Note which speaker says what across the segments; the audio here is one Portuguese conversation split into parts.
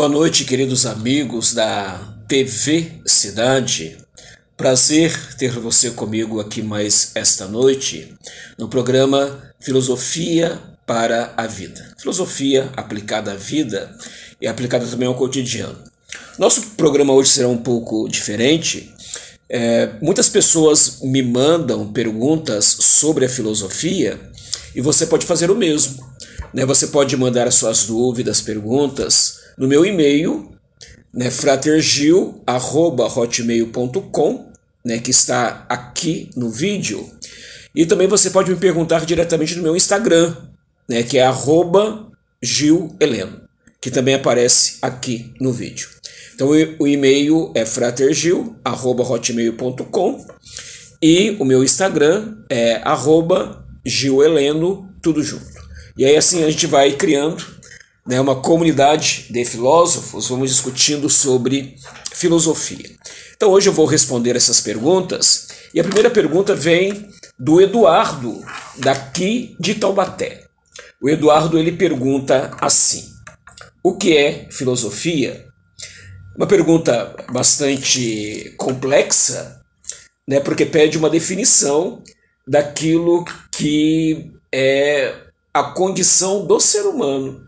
Speaker 1: Boa noite, queridos amigos da TV Cidade. Prazer ter você comigo aqui mais esta noite no programa Filosofia para a Vida. Filosofia aplicada à vida e aplicada também ao cotidiano. Nosso programa hoje será um pouco diferente. Muitas pessoas me mandam perguntas sobre a filosofia e você pode fazer o mesmo. Você pode mandar as suas dúvidas, perguntas no meu e-mail, fratergil@hotmail.com, que está aqui no vídeo. E também você pode me perguntar diretamente no meu Instagram, que é @gilheleno, que também aparece aqui no vídeo. Então o e-mail é fratergil@hotmail.com e o meu Instagram é @gilheleno, tudo junto. E aí assim a gente vai criando uma comunidade de filósofos, vamos discutindo sobre filosofia. Então hoje eu vou responder essas perguntas, e a primeira pergunta vem do Eduardo, daqui de Taubaté. O Eduardo ele pergunta assim: o que é filosofia? Uma pergunta bastante complexa, porque pede uma definição daquilo que é a condição do ser humano.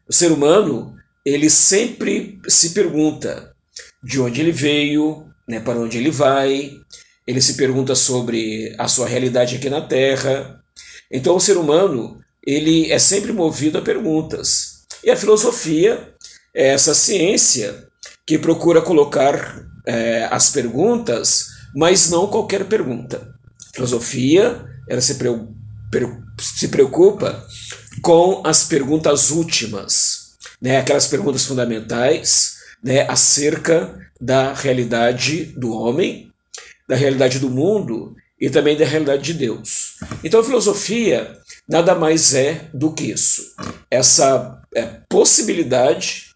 Speaker 1: O ser humano, ele sempre se pergunta de onde ele veio, para onde ele vai, ele se pergunta sobre a sua realidade aqui na Terra. Então o ser humano, ele é sempre movido a perguntas. E a filosofia é essa ciência que procura colocar as perguntas, mas não qualquer pergunta. A filosofia, ela se preocupa com as perguntas últimas, aquelas perguntas fundamentais, acerca da realidade do homem, da realidade do mundo e também da realidade de Deus. Então a filosofia nada mais é do que isso. Essa possibilidade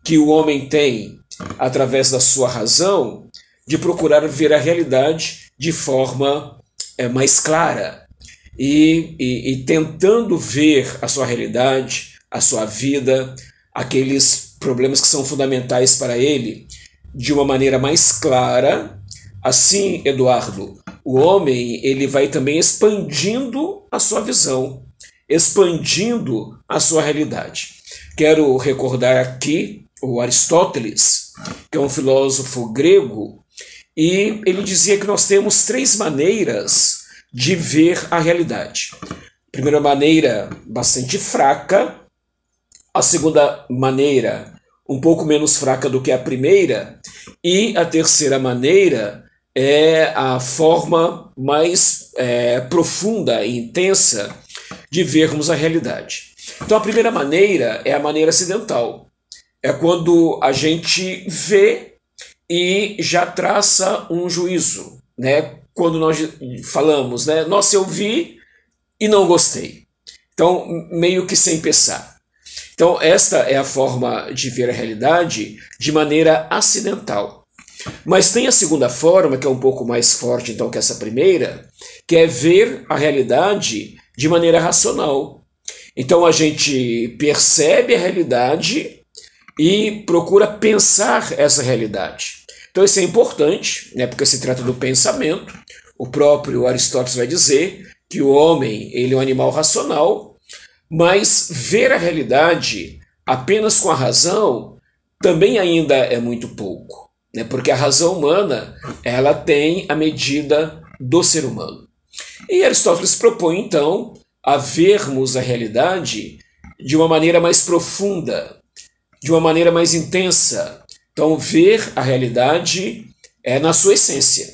Speaker 1: que o homem tem, através da sua razão, de procurar ver a realidade de forma mais clara, e tentando ver a sua realidade, a sua vida, aqueles problemas que são fundamentais para ele, de uma maneira mais clara. Assim, Eduardo, o homem ele vai também expandindo a sua visão, expandindo a sua realidade. Quero recordar aqui o Aristóteles, que é um filósofo grego, e ele dizia que nós temos 3 maneiras de ver a realidade. A primeira maneira, bastante fraca. A segunda maneira, um pouco menos fraca do que a primeira. E a terceira maneira é a forma mais profunda e intensa de vermos a realidade. Então a primeira maneira é a maneira acidental. É quando a gente vê e já traça um juízo, quando nós falamos, nossa, eu vi e não gostei. Então, meio que sem pensar. Então, esta é a forma de ver a realidade de maneira acidental. Mas tem a segunda forma, que é um pouco mais forte então que essa primeira, que é ver a realidade de maneira racional. Então, a gente percebe a realidade e procura pensar essa realidade. Então isso é importante, porque se trata do pensamento. O próprio Aristóteles vai dizer que o homem ele é um animal racional, mas ver a realidade apenas com a razão também ainda é muito pouco, porque a razão humana ela tem a medida do ser humano. E Aristóteles propõe então a vermos a realidade de uma maneira mais profunda, de uma maneira mais intensa. Então, ver a realidade na sua essência.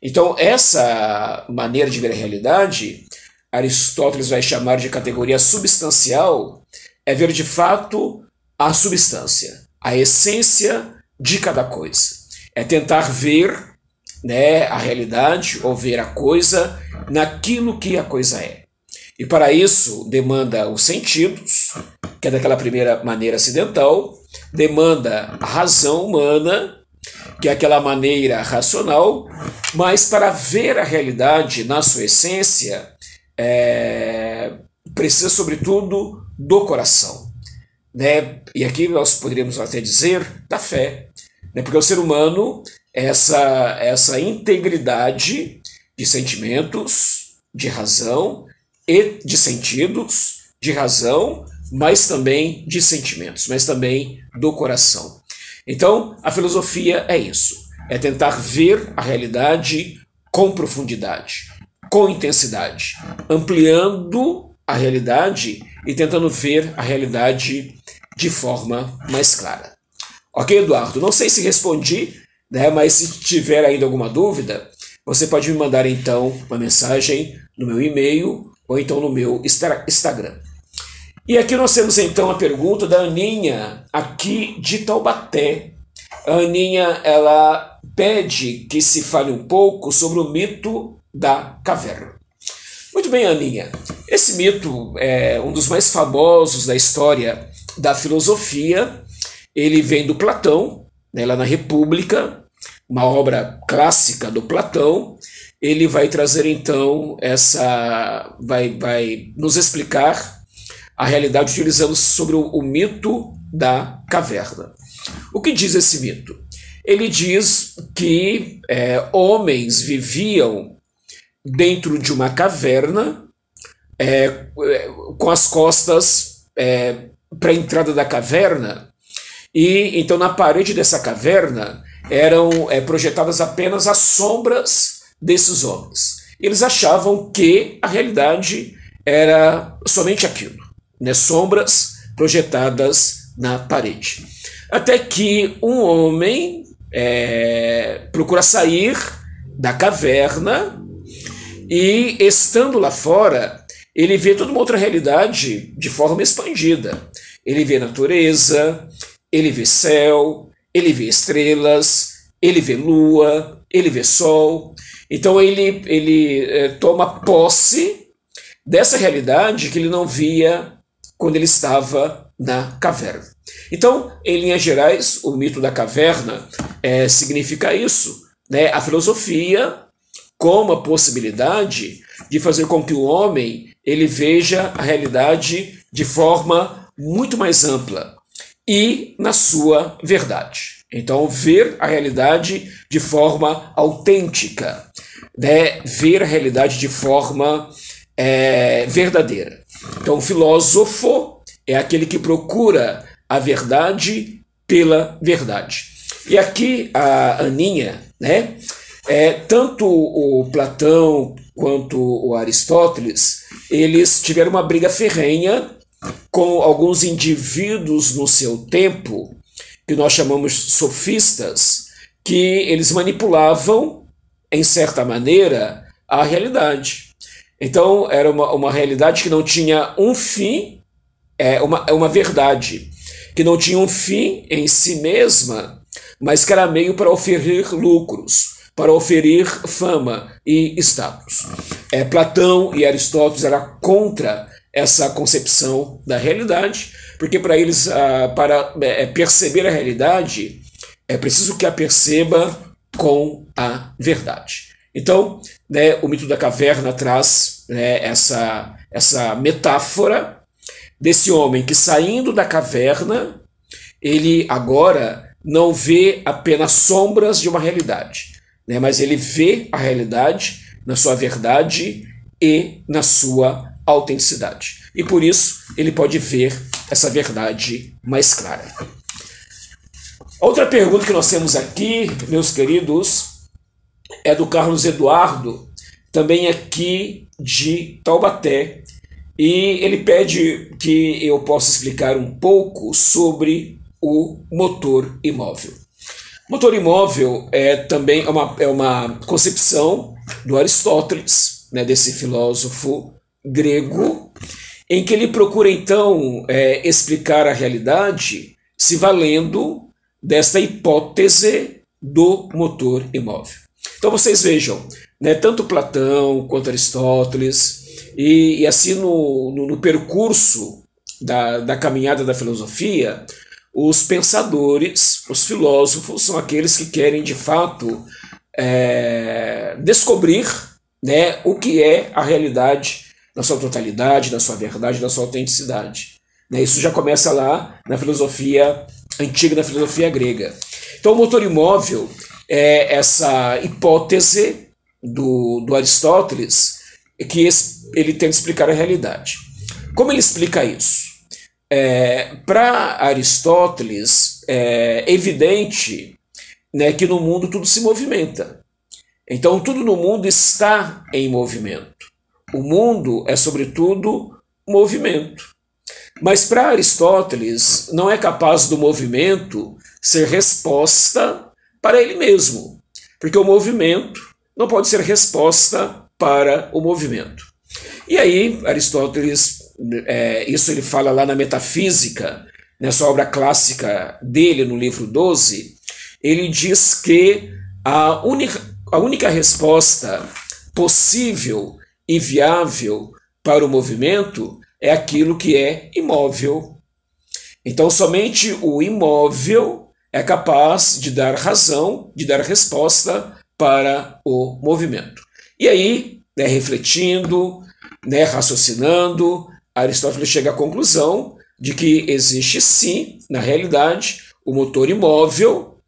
Speaker 1: Então, essa maneira de ver a realidade, Aristóteles vai chamar de categoria substancial, é ver de fato a substância, a essência de cada coisa. É tentar ver a realidade ou ver a coisa naquilo que a coisa é. E para isso demanda os sentidos, que é daquela primeira maneira acidental, demanda a razão humana, que é aquela maneira racional, mas para ver a realidade na sua essência, precisa sobretudo do coração. né? E aqui nós poderíamos até dizer da fé, né? Porque o ser humano, essa integridade de sentimentos, de razão e de sentidos, de razão, mas também de sentimentos, mas também do coração. Então, a filosofia é isso, é tentar ver a realidade com profundidade, com intensidade, ampliando a realidade e tentando ver a realidade de forma mais clara. Ok, Eduardo? Não sei se respondi, né, mas se tiver ainda alguma dúvida, você pode me mandar então uma mensagem no meu e-mail ou então no meu Instagram. E aqui nós temos então a pergunta da Aninha, aqui de Taubaté. A Aninha, ela pede que se fale um pouco sobre o mito da caverna. Muito bem, Aninha. Esse mito é um dos mais famosos da história da filosofia. Ele vem do Platão, né, lá na República, uma obra clássica do Platão. Ele vai trazer então vai nos explicar a realidade utilizando sobre o mito da caverna. O que diz esse mito? Ele diz que homens viviam dentro de uma caverna, com as costas para a entrada da caverna, e então na parede dessa caverna eram projetadas apenas as sombras desses homens. Eles achavam que a realidade era somente aquilo, né? Sombras projetadas na parede. Até que um homem procura sair da caverna e, estando lá fora, ele vê toda uma outra realidade de forma expandida. Ele vê natureza, ele vê céu, ele vê estrelas, ele vê lua, ele vê sol. Então ele toma posse dessa realidade que ele não via quando ele estava na caverna. Então, em linhas gerais, o mito da caverna significa isso, né? A filosofia como a possibilidade de fazer com que o homem ele veja a realidade de forma muito mais ampla e na sua verdade. Então, ver a realidade de forma autêntica, né? Ver a realidade de forma verdadeira. Então, o filósofo é aquele que procura a verdade pela verdade. E aqui a Aninha, né? Tanto o Platão quanto o Aristóteles, eles tiveram uma briga ferrenha com alguns indivíduos no seu tempo, que nós chamamos sofistas, que eles manipulavam, em certa maneira, a realidade. Então, era uma realidade que não tinha um fim, uma verdade, que não tinha um fim em si mesma, mas que era meio para oferir lucros, para oferir fama e status. Platão e Aristóteles eram contra essa concepção da realidade, porque para eles, para perceber a realidade, é preciso que a perceba com a verdade. Então, né, o mito da caverna traz, né, essa metáfora desse homem que, saindo da caverna, ele agora não vê apenas sombras de uma realidade, né, mas ele vê a realidade na sua verdade e na sua autenticidade. E por isso ele pode ver essa verdade mais clara. Outra pergunta que nós temos aqui, meus queridos, é do Carlos Eduardo, também aqui de Taubaté, e ele pede que eu possa explicar um pouco sobre o motor imóvel. O motor imóvel também é uma concepção do Aristóteles, né, desse filósofo grego, em que ele procura então explicar a realidade se valendo desta hipótese do motor imóvel. Então vocês vejam, né, tanto Platão quanto Aristóteles, e assim no percurso da caminhada da filosofia, os pensadores, os filósofos, são aqueles que querem de fato descobrir, né, o que é a realidade na sua totalidade, na sua verdade, na sua autenticidade. né? Isso já começa lá na filosofia antiga, na filosofia grega. Então o motor imóvel é essa hipótese do Aristóteles que ele tenta explicar a realidade. Como ele explica isso? Para Aristóteles é evidente, né, que no mundo tudo se movimenta. Então tudo no mundo está em movimento. O mundo é sobretudo movimento. Mas para Aristóteles não é capaz do movimento ser resposta para ele mesmo, porque o movimento não pode ser resposta para o movimento. E aí Aristóteles, isso ele fala lá na Metafísica, nessa obra clássica dele, no livro 12, ele diz que a única resposta possível e viável para o movimento é aquilo que é imóvel. Então somente o imóvel é capaz de dar razão, de dar resposta para o movimento. E aí, né, refletindo, né, raciocinando, Aristóteles chega à conclusão de que existe sim, na realidade, o motor imóvel.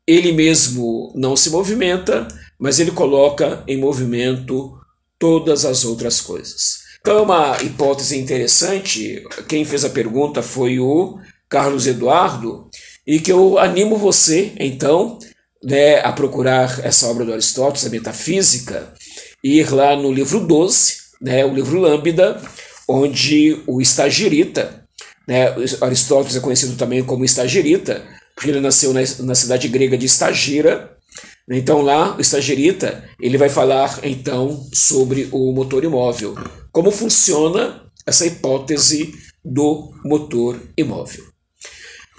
Speaker 1: Ele mesmo não se movimenta, mas ele coloca em movimento todas as outras coisas. Então é uma hipótese interessante. Quem fez a pergunta foi o Carlos Eduardo, e que eu animo você, então, né, a procurar essa obra do Aristóteles, a Metafísica, e ir lá no livro 12, né, o livro Lambda, onde o Estagirita, né, Aristóteles é conhecido também como Estagirita, porque ele nasceu na cidade grega de Estagira. Então lá, o Estagirita, ele vai falar então sobre o motor imóvel, como funciona essa hipótese do motor imóvel.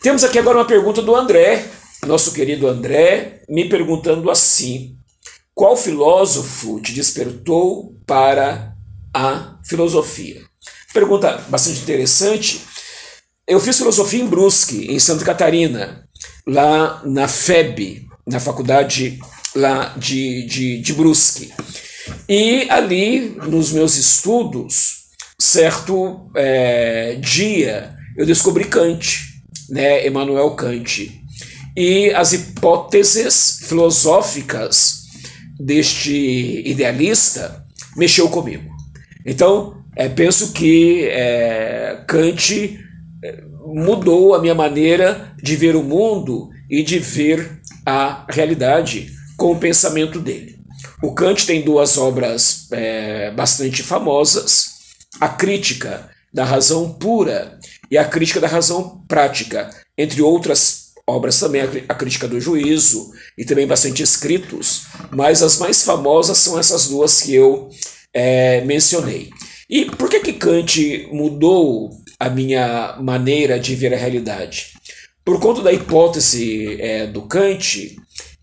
Speaker 1: Temos aqui agora uma pergunta do André, nosso querido André, me perguntando assim: qual filósofo te despertou para a filosofia? Pergunta bastante interessante. Eu fiz filosofia em Brusque, em Santa Catarina, lá na FEB, na faculdade lá de Brusque. E ali, nos meus estudos, certo dia, eu descobri Kant, né, Immanuel Kant. E as hipóteses filosóficas deste idealista mexeu comigo. Então, penso que Kant mudou a minha maneira de ver o mundo e de ver a realidade com o pensamento dele. O Kant tem duas obras bastante famosas: a Crítica da Razão Pura e a Crítica da Razão Prática, entre outras obras também, a Crítica do Juízo, e também bastante escritos, mas as mais famosas são essas duas que eu mencionei. E por que Kant mudou a minha maneira de ver a realidade? Por conta da hipótese do Kant,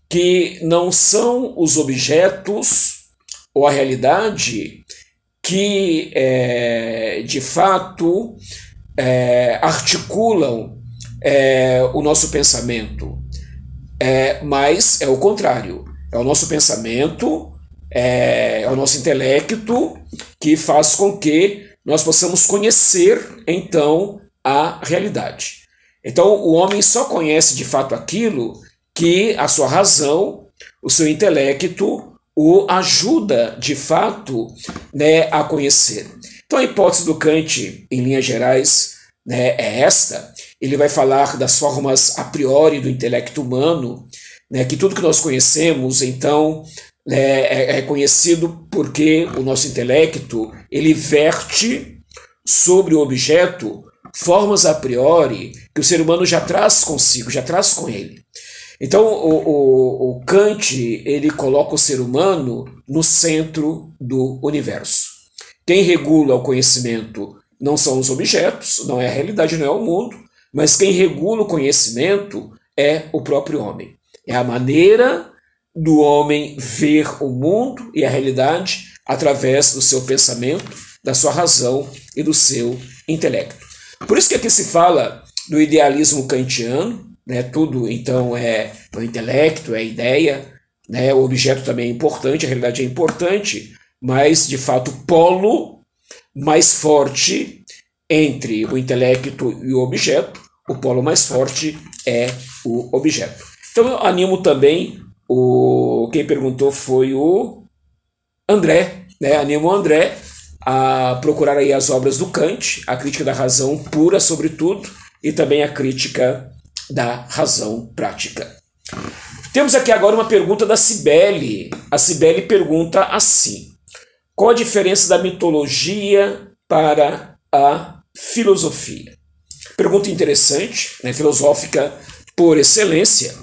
Speaker 1: que não são os objetos ou a realidade que, de fato, articulam o nosso pensamento, mas é o contrário. É o nosso pensamento, é o nosso intelecto que faz com que nós possamos conhecer, então, a realidade. Então, o homem só conhece de fato aquilo que a sua razão, o seu intelecto, o ajuda de fato, né, a conhecer. Então, a hipótese do Kant, em linhas gerais, né, é esta. Ele vai falar das formas a priori do intelecto humano, né, que tudo que nós conhecemos, então, é conhecido porque o nosso intelecto ele verte sobre o objeto formas a priori que o ser humano já traz consigo, já traz com ele. Então o Kant ele coloca o ser humano no centro do universo. Quem regula o conhecimento não são os objetos, não é a realidade, não é o mundo, mas quem regula o conhecimento é o próprio homem. É a maneira do homem ver o mundo e a realidade através do seu pensamento, da sua razão e do seu intelecto. Por isso que aqui se fala do idealismo kantiano, né? Tudo então é o intelecto, é a ideia, né? O objeto também é importante, a realidade é importante, mas de fato o polo mais forte entre o intelecto e o objeto, o polo mais forte é o objeto. Então eu animo também, quem perguntou foi o André, né? Animo o André a procurar aí as obras do Kant, a crítica da razão pura sobretudo, e também a crítica da razão prática. Temos aqui agora uma pergunta da Cibele. A Cibele pergunta assim: qual a diferença da mitologia para a filosofia? Pergunta interessante, né? Filosófica por excelência.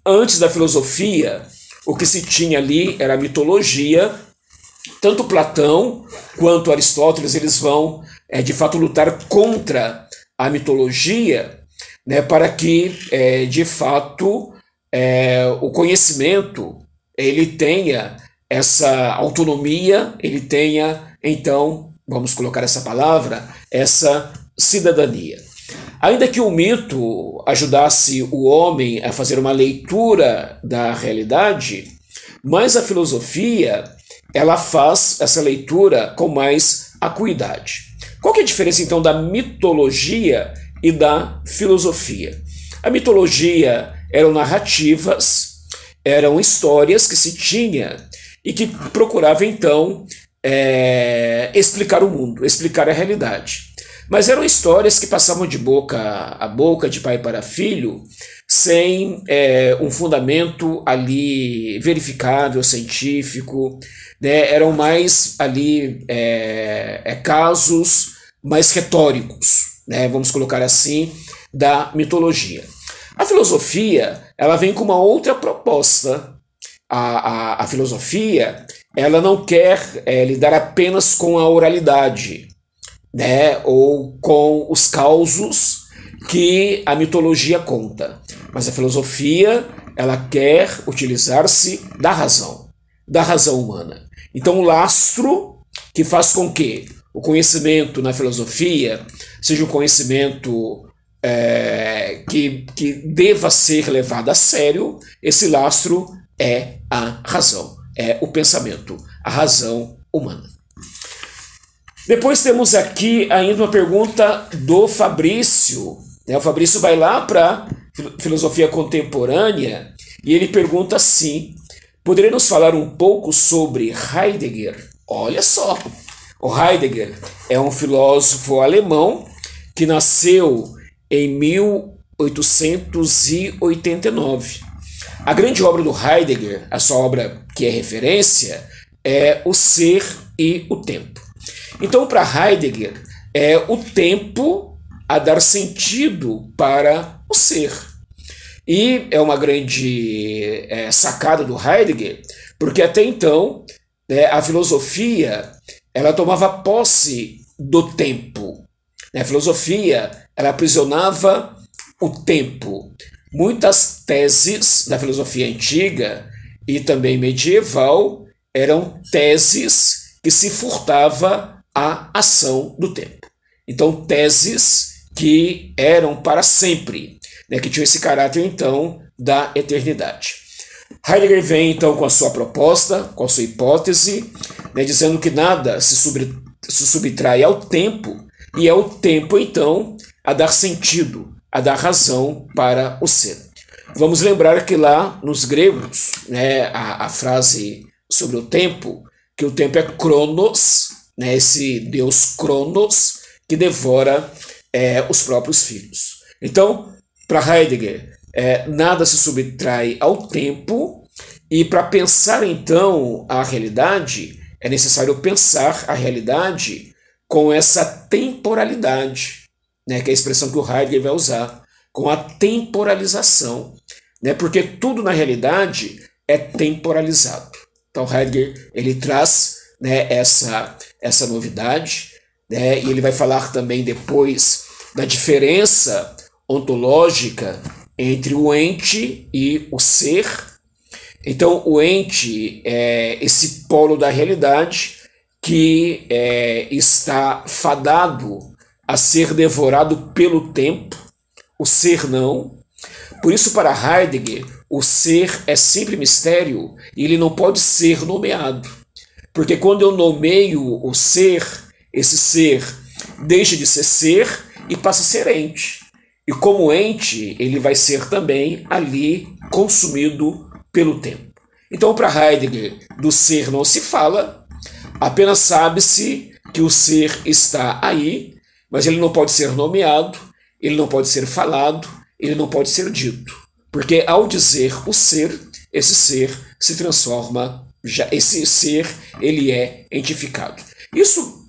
Speaker 1: Antes da filosofia, o que se tinha ali era a mitologia. Tanto Platão quanto Aristóteles eles vão, de fato, lutar contra a mitologia, né, para que, de fato, o conhecimento ele tenha essa autonomia, ele tenha, então, vamos colocar essa palavra, essa cidadania. Ainda que o mito ajudasse o homem a fazer uma leitura da realidade, mas a filosofia ela faz essa leitura com mais acuidade. Qual que é a diferença, então, da mitologia e da filosofia? A mitologia eram narrativas, eram histórias que se tinha e que procurava, então, explicar o mundo, explicar a realidade. Mas eram histórias que passavam de boca a boca, de pai para filho, sem um fundamento ali verificável, científico, né? Eram mais ali casos mais retóricos, né? Vamos colocar assim, da mitologia. A filosofia ela vem com uma outra proposta. A filosofia ela não quer lidar apenas com a oralidade, né, ou com os causos que a mitologia conta. Mas a filosofia ela quer utilizar-se da razão humana. Então o lastro que faz com que o conhecimento na filosofia seja um conhecimento que deva ser levado a sério, esse lastro é a razão, é o pensamento, a razão humana. Depois temos aqui ainda uma pergunta do Fabrício. O Fabrício vai lá para filosofia contemporânea e ele pergunta assim: poderia nos falar um pouco sobre Heidegger? Olha só, o Heidegger é um filósofo alemão que nasceu em 1889. A grande obra do Heidegger, a sua obra que é referência, é O Ser e o Tempo. Então, para Heidegger, é o tempo a dar sentido para o ser. E é uma grande sacada do Heidegger, porque até então a filosofia ela tomava posse do tempo. A filosofia ela aprisionava o tempo. Muitas teses da filosofia antiga e também medieval eram teses que se furtava a ação do tempo. Então, teses que eram para sempre, né, que tinham esse caráter, então, da eternidade. Heidegger vem, então, com a sua proposta, com a sua hipótese, né, dizendo que nada se subtrai ao tempo, e é o tempo, então, a dar sentido, a dar razão para o ser. Vamos lembrar que lá, nos gregos, né, a frase sobre o tempo, que o tempo é Cronos, né, esse deus Cronos que devora os próprios filhos. Então, para Heidegger, nada se subtrai ao tempo, e para pensar então a realidade, é necessário pensar a realidade com essa temporalidade, né, que é a expressão que o Heidegger vai usar, com a temporalização, né, porque tudo na realidade é temporalizado. Então Heidegger ele traz, né, essa novidade, né, e ele vai falar também depois da diferença ontológica entre o ente e o ser. Então o ente é esse polo da realidade que está fadado a ser devorado pelo tempo, o ser não. Por isso, para Heidegger, o ser é sempre mistério e ele não pode ser nomeado. Porque quando eu nomeio o ser, esse ser deixa de ser e passa a ser ente. E como ente, ele vai ser também ali consumido pelo tempo. Então, para Heidegger, do ser não se fala, apenas sabe-se que o ser está aí, mas ele não pode ser nomeado, ele não pode ser falado, ele não pode ser dito. Porque ao dizer o ser, esse ser se transforma, esse ser ele é entificado. Isso,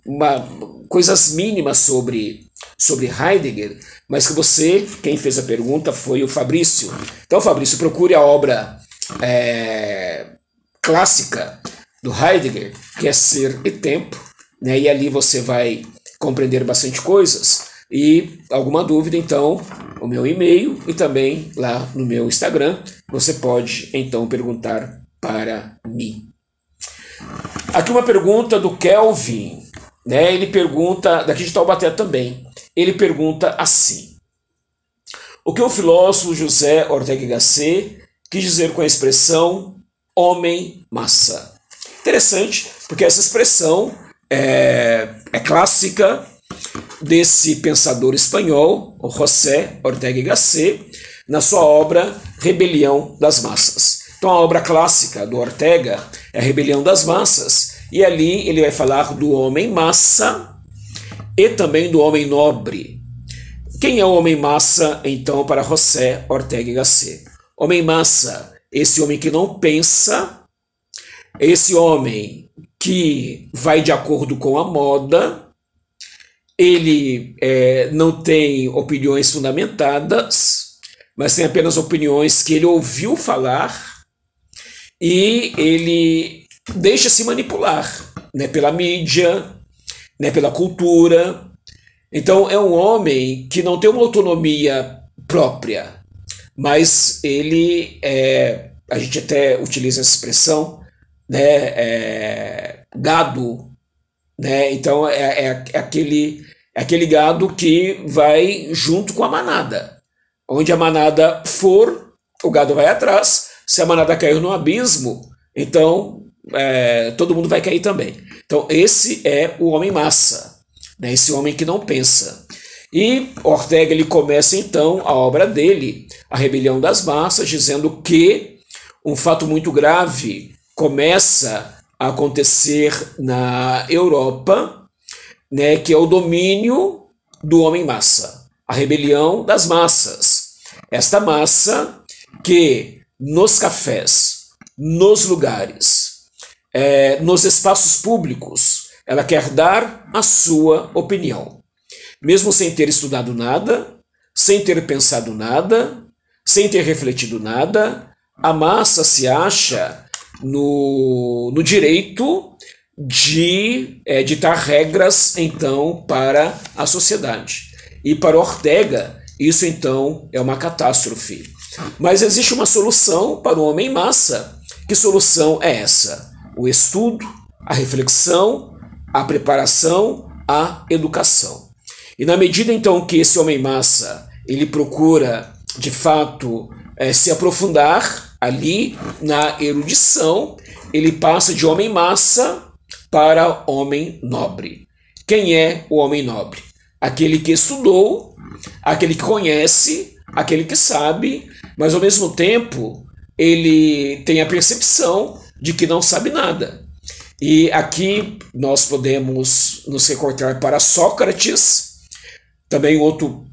Speaker 1: coisas mínimas sobre Heidegger, mas que você, quem fez a pergunta foi o Fabrício. Então, Fabrício, procure a obra clássica do Heidegger, que é Ser e Tempo, né? E ali você vai compreender bastante coisas. E alguma dúvida, então, o meu e-mail e também lá no meu Instagram, você pode então perguntar para mim. Aqui uma pergunta do Kelvin, né? Ele pergunta, daqui de Taubaté também, ele pergunta assim: o que o filósofo José Ortega y Gasset quis dizer com a expressão homem-massa? Interessante, porque essa expressão é clássica desse pensador espanhol, o José Ortega y Gasset, na sua obra Rebelião das Massas. Então a obra clássica do Ortega é a Rebelião das Massas, e ali ele vai falar do homem-massa e também do homem nobre. Quem é o homem-massa, então, para José Ortega y Gasset? Homem-massa, esse homem que não pensa, esse homem que vai de acordo com a moda, ele não tem opiniões fundamentadas, mas tem apenas opiniões que ele ouviu falar e ele deixa-se manipular, né, pela mídia, né, pela cultura. Então é um homem que não tem uma autonomia própria, mas ele, a gente até utiliza essa expressão, né, gado, né? Então é aquele gado que vai junto com a manada. Onde a manada for, o gado vai atrás. Se a manada cair no abismo, então todo mundo vai cair também. Então esse é o homem-massa, né? Esse homem que não pensa. E Ortega ele começa então a obra dele, A Rebelião das Massas, dizendo que um fato muito grave começa a acontecer na Europa, né, que é o domínio do homem-massa, a rebelião das massas. Esta massa que nos cafés, nos lugares, nos espaços públicos, ela quer dar a sua opinião. Mesmo sem ter estudado nada, sem ter pensado nada, sem ter refletido nada, a massa se acha no direito de ditar regras, então, para a sociedade. E para Ortega, isso, então, é uma catástrofe. Mas existe uma solução para o homem-massa. Que solução é essa? O estudo, a reflexão, a preparação, a educação. E na medida, então, que esse homem-massa ele procura, de fato, se aprofundar ali na erudição, ele passa de homem-massa para homem nobre. Quem é o homem nobre? Aquele que estudou, aquele que conhece, aquele que sabe, mas ao mesmo tempo ele tem a percepção de que não sabe nada. E aqui nós podemos nos recortar para Sócrates, também outro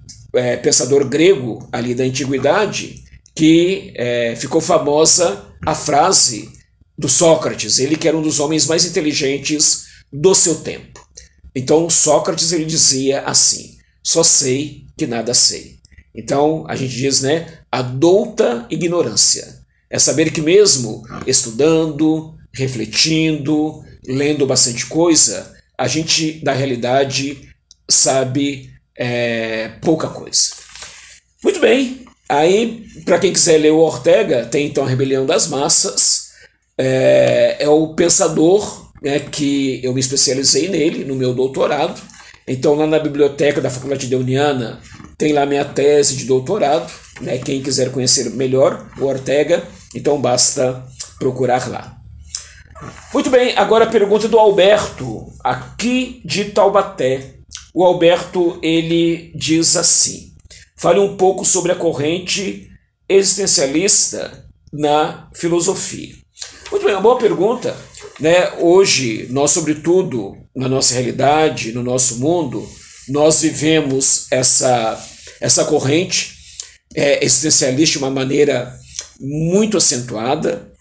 Speaker 1: pensador grego ali da antiguidade, que ficou famosa a frase do Sócrates, ele que era um dos homens mais inteligentes do seu tempo. Então Sócrates ele dizia assim: só sei que nada sei. Então a gente diz, né, a douta ignorância. É saber que mesmo estudando, refletindo, lendo bastante coisa, a gente na realidade sabe pouca coisa. Muito bem. Aí, para quem quiser ler o Ortega, tem então A Rebelião das Massas, é o pensador, né, que eu me especializei nele, no meu doutorado. Então lá na biblioteca da Faculdade Deuniana tem lá minha tese de doutorado, né, quem quiser conhecer melhor o Ortega, então basta procurar lá. Muito bem, agora a pergunta do Alberto, aqui de Taubaté. o Alberto ele diz assim: fale um pouco sobre a corrente existencialista na filosofia. Muito bem, uma boa pergunta, né? Hoje, nós, sobretudo, na nossa realidade, no nosso mundo, nós vivemos essa corrente existencialista de uma maneira muito acentuada.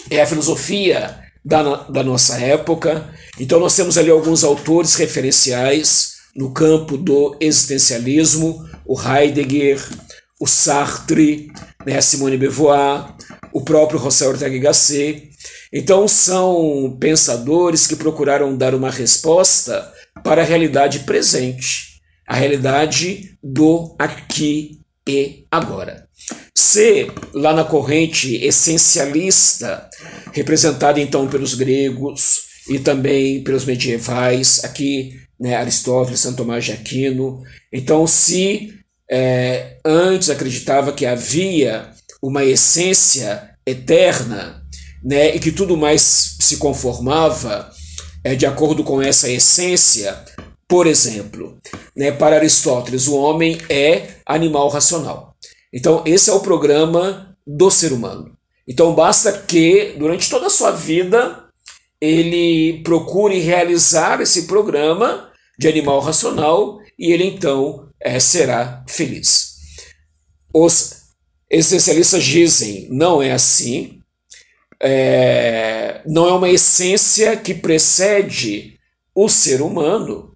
Speaker 1: É a filosofia da nossa época. Então nós temos ali alguns autores referenciais no campo do existencialismo: o Heidegger, o Sartre, né, a Simone de Beauvoir, o próprio José Ortega y Gasset. Então são pensadores que procuraram dar uma resposta para a realidade presente, a realidade do aqui e agora. Se lá na corrente essencialista, representada então pelos gregos e também pelos medievais, aqui, né, Aristóteles, Santo Tomás de Aquino, então se antes acreditava que havia uma essência eterna, né, e que tudo mais se conformava de acordo com essa essência. Por exemplo, né, para Aristóteles, o homem é animal racional. Então, esse é o programa do ser humano. Então, basta que, durante toda a sua vida, ele procure realizar esse programa de animal racional e ele, então, será feliz. Os existencialistas dizem: não é assim. Não é uma essência que precede o ser humano,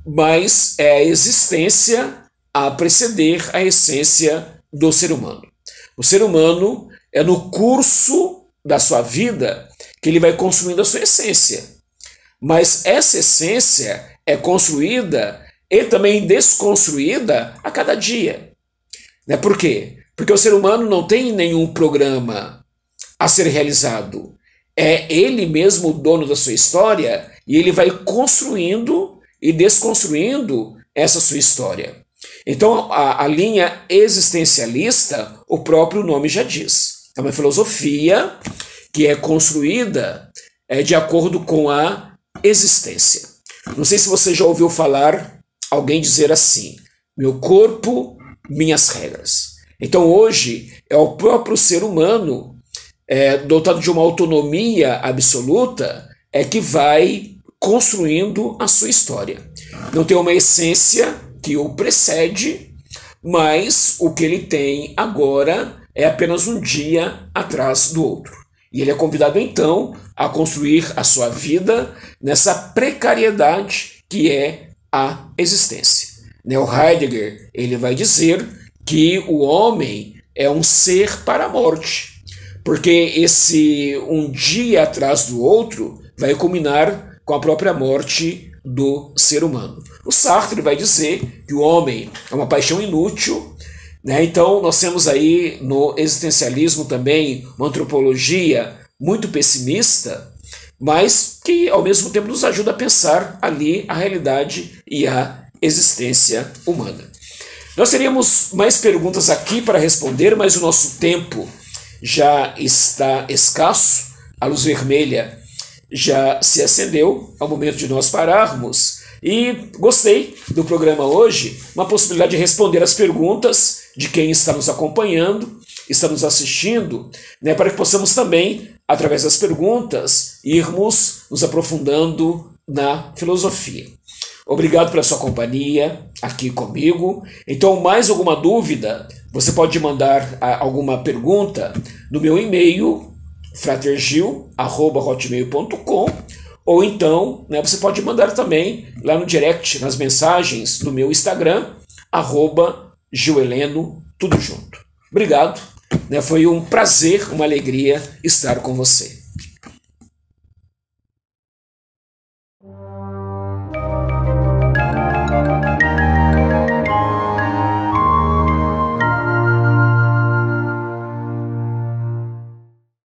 Speaker 1: mas é a existência a preceder a essência do ser humano. O ser humano é no curso da sua vida que ele vai construindo a sua essência. Mas essa essência é construída e também desconstruída a cada dia. Por quê? Porque o ser humano não tem nenhum programa a ser realizado. É ele mesmo o dono da sua história e ele vai construindo e desconstruindo essa sua história. Então, a linha existencialista, o próprio nome já diz. É uma filosofia que é construída de acordo com a existência. Não sei se você já ouviu falar alguém dizer assim: meu corpo, minhas regras. Então, hoje, é o próprio ser humano dotado de uma autonomia absoluta, que vai construindo a sua história. Não tem uma essência que o precede, mas o que ele tem agora é apenas um dia atrás do outro. E ele é convidado, então, a construir a sua vida nessa precariedade que é a existência. O Heidegger ele vai dizer que o homem é um ser para a morte, porque esse um dia atrás do outro vai culminar com a própria morte do ser humano. O Sartre vai dizer que o homem é uma paixão inútil, né? Então nós temos aí no existencialismo também uma antropologia muito pessimista, mas que ao mesmo tempo nos ajuda a pensar ali a realidade e a existência humana. Nós teríamos mais perguntas aqui para responder, mas o nosso tempo já está escasso, a luz vermelha já se acendeu, é o momento de nós pararmos. E gostei do programa hoje, uma possibilidade de responder as perguntas de quem está nos acompanhando, está nos assistindo, né, para que possamos também, através das perguntas, irmos nos aprofundando na filosofia. Obrigado pela sua companhia aqui comigo. Então, mais alguma dúvida, você pode mandar alguma pergunta no meu e-mail, fratergil@hotmail.com, ou então, né, você pode mandar também lá no direct, nas mensagens do meu Instagram, @gilheleno, tudo junto. Obrigado, né, foi um prazer, uma alegria estar com você.